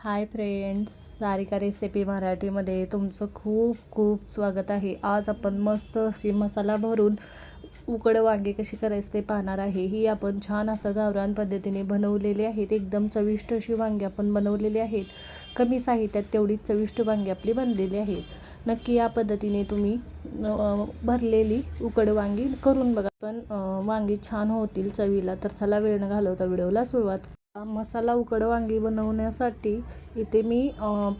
Hi friends, Sarika recipe मराठीमध्ये तुमचं खूप खूप स्वागत आहे. आज आपण मस्त अशी मसाला भरून उकड वांगे कशी करायचे ते पाहणार आहे. ही आपण छान असं गावरान पद्धतीने बनवलेली आहेत. एकदम चविष्ट अशी वांगे आपण बनवलेली आहेत. कमी साहित्यात तेवढी चविष्ट वांगे आपली बनलेली आहेत. नक्की या पद्धतीने तुम्ही भरलेली उकड वांगी करून बघा. पण वांगी छान होतील चवीला. तर चला वेळ न घालवता व्हिडिओला सुरुवात. मसाला उकड वांगी बनवण्यासाठी इथे मी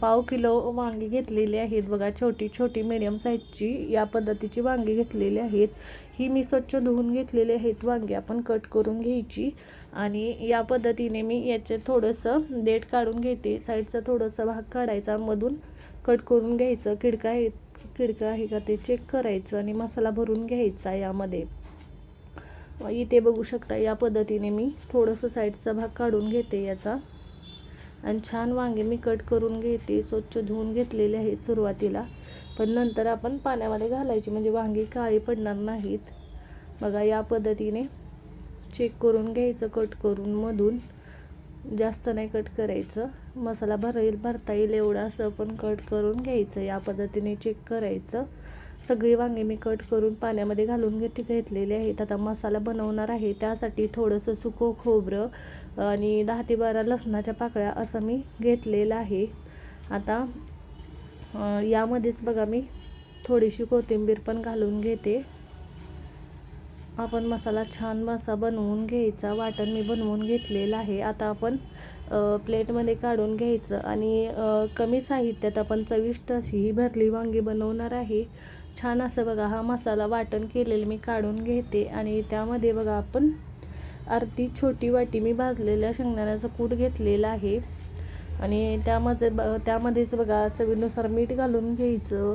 पाव किलो वांगी घेतलेली आहेत. बघा, छोटी छोटी मीडियम साईजची या पद्धतीची वांगी घेतलेली आहेत. ही मी स्वच्छ धुवून घेतलेली आहेत. वांगी आपण कट करून घ्यायची आणि या पद्धतीने मी याचे थोडंसं देठ काढून घेते. साईडचा थोडंसं भाग काढायचा, मधून कट करून घ्यायचं. किडका आहे का ते चेक करायचं आणि मसाला भरून घ्यायचा. यामध्ये इथे बघू शकता, या पद्धतीने मी थोडंसं साईडचा भाग काढून घेते याचा आणि छान वांगे मी कट करून घेते. स्वच्छ धुवून घेतलेले आहेत सुरुवातीला, पण नंतर आपण पाण्यामध्ये घालायची म्हणजे वांगी काळी पडणार नाहीत. बघा, या पद्धतीने चेक करून घ्यायचं कट करून. मधून जास्त नाही कट करायचं, मसाला भरता येईल एवढं असं पण कट करून घ्यायचं. या पद्धतीने चेक करायचं. सगळी वांगे मी कट करून पाण्यामध्ये घालून घेतलेले आहेत. आता मसाला बनवणार आहे, त्यासाठी थोडंसं सुकं खोबरं आणि 10 ते 12 लसणाच्या पाकळ्या असं मी घेतलेलं आहे. आता यामध्येच बघा मी थोडीशी कोथिंबीर पण घालून घेते. आपण मसाला छान असा बनवून घ्यायचा. वाटण मी बनवून घेतलेलं आहे. आता आपण प्लेटमध्ये काढून घ्यायचं आणि कमी साहित्यात आपण चविष्ट अशी ही भरली वांगी बनवणार आहे. छान असं बघा, हा मसाला वाटण केलेलं मी काढून घेते आणि त्यामध्ये बघा आपण अर्धी छोटी वाटी मी भाजलेल्या शेंगदाण्याचं कूट घेतलेलं आहे आणि त्यामध्येच बघा चवीनुसार मीठ घालून घ्यायचं.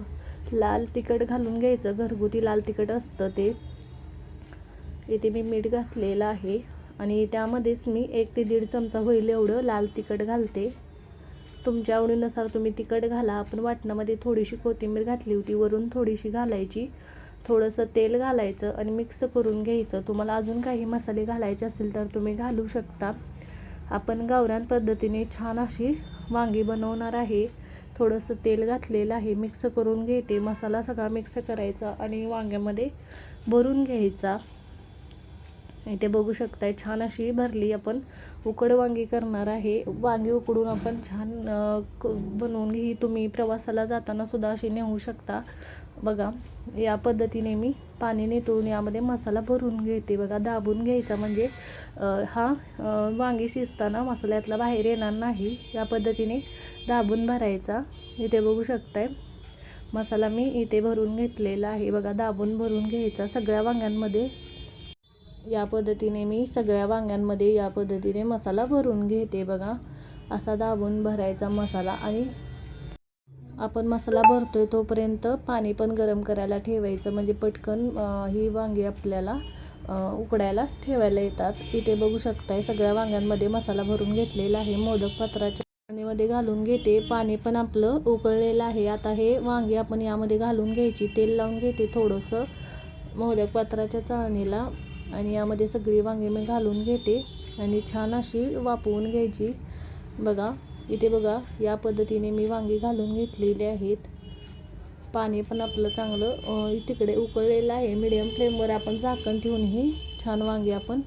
लाल तिखट घालून घ्यायचं, घरगुती लाल तिखट असतं ते. इथे मी मीठ घातलेलं आहे आणि त्यामध्येच मी 1 ते 1.5 चमचा होईल एवढं लाल तिखट घालते. तुमच्या आवडीनुसार तुम्ही तिखट घाला. आपण वाटणामध्ये थोडीशी कोथिंबीर घातली होती, वरून थोडीशी घालायची. थोडंसं तेल घालायचं आणि मिक्स करून घ्यायचं. तुम्हाला अजून काही मसाले घालायचे असतील तर तुम्ही घालू शकता. आपण गावरान पद्धतीने छान अशी वांगी बनवणार आहे. थोडंसं तेल घातलेलं आहे, मिक्स करून घेते. मसाला सगळा मिक्स करायचा आणि वांग्यामध्ये भरून घ्यायचा. इथे बघू शकताय, छान अशी भरली आपण उकड वांगी करणार आहे. वांगी उकडून आपण छान बनवून ही तुम्ही प्रवासाला जाताना सुद्धा अशी नेऊ शकता. बघा, या पद्धतीने मी पाणी नितळून यामध्ये मसाला भरून घेते. बघा, दाबून घ्यायचा म्हणजे हा वांगी शिजताना मसाल्यातला बाहेर येणार नाही. या पद्धतीने दाबून भरायचा. इथे बघू शकताय, मसाला मी इथे भरून घेतलेला आहे. बघा, दाबून भरून घ्यायचा सगळ्या वांग्यांमध्ये. या पद्धतीने मी सगळ्या वांग्यांमध्ये या पद्धतीने मसाला भरून घेते. बघा, असा दाबून भरायचा मसाला आणि आपण मसाला भरतोय तोपर्यंत पाणी पण गरम करायला ठेवायचं म्हणजे पटकन ही वांगी आपल्याला उकडायला ठेवायला येतात. इथे बघू शकताय, सगळ्या वांग्यांमध्ये मसाला भरून घेतलेला आहे. मोदक पात्राच्या पाण्यामध्ये घालून घेते. पाणी पण आपलं उकळलेलं आहे. आता हे वांगी आपण यामध्ये घालून घ्यायची. तेल लावून घेते थोडंसं मोदक पात्राच्या चाळणीला आणि यामध्ये सगळी वांगी मी घालून घेते आणि छान अशी वाफवून घ्यायची. बघा, इथे बघा, या पद्धतीने मी वांगी घालून घेतलेली आहेत. पाणी पण आपलं चांगलं तिकडे उकळलेलं आहे. मीडियम फ्लेमवर आपण झाकण ठेवून ही छान वांगी आपण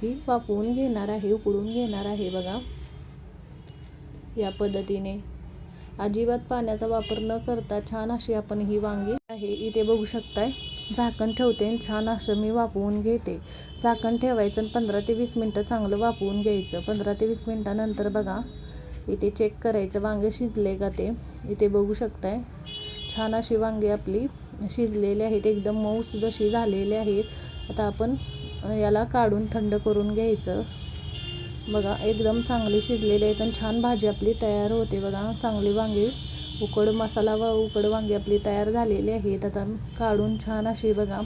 ही वाफवून घेणार आहे, उकडून घेणार आहे. बघा, या पद्धतीने अजिबात पाण्याचा वापर न करता छान अशी आपण ही वांगी आहे. इथे बघू शकताय, झाकण ठेवते आणि छान असं मी वाफवून घेते. झाकण ठेवायचं आणि 15 ते 20 मिनटं चांगलं वाफवून घ्यायचं. 15 ते 20 मिनटानंतर बघा, इथे चेक करायचं वांगे शिजले का ते. इथे बघू शकताय, छान अशी वांगी आपली शिजलेली आहेत, एकदम मऊसूद अशी झालेली आहेत. आता आपण याला काढून थंड करून घ्यायचं. बघा, एकदम चांगली शिजलेली आहेत आणि छान भाजी आपली तयार होते. बघा, चांगली वांगी उकड वांगी आपली तयार झालेली आहेत. आता काढून छान अशी बघा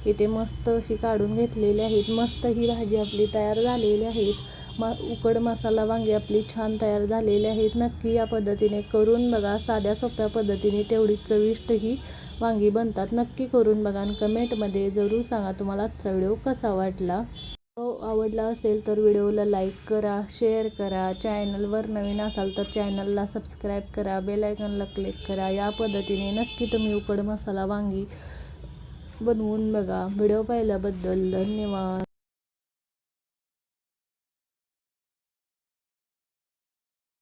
इथे मस्त अशी काढून घेतलेली आहेत. मस्त ही भाजी आपली तयार झालेली आहेत. उकड मसाला वांगी आपली छान तयार झालेली आहेत. नक्की या पद्धतीने करून बघा. साध्या सोप्या पद्धतीने तेवढी चविष्ट ही वांगी बनतात. नक्की करून बघा आणि कमेंटमध्ये जरूर सांगा तुम्हाला आजचा व्हिडिओ कसा वाटला. आवडला असेल तर व्हिडिओला लाईक करा, शेअर करा. चॅनलवर नवीन असाल तर चॅनलला सबस्क्राईब करा, बेल आयकॉनला क्लिक करा. या पद्धतीने नक्की तुम्ही उकड मसाला वांगी बनवून बघा. व्हिडिओ पाहिल्याबद्दल धन्यवाद.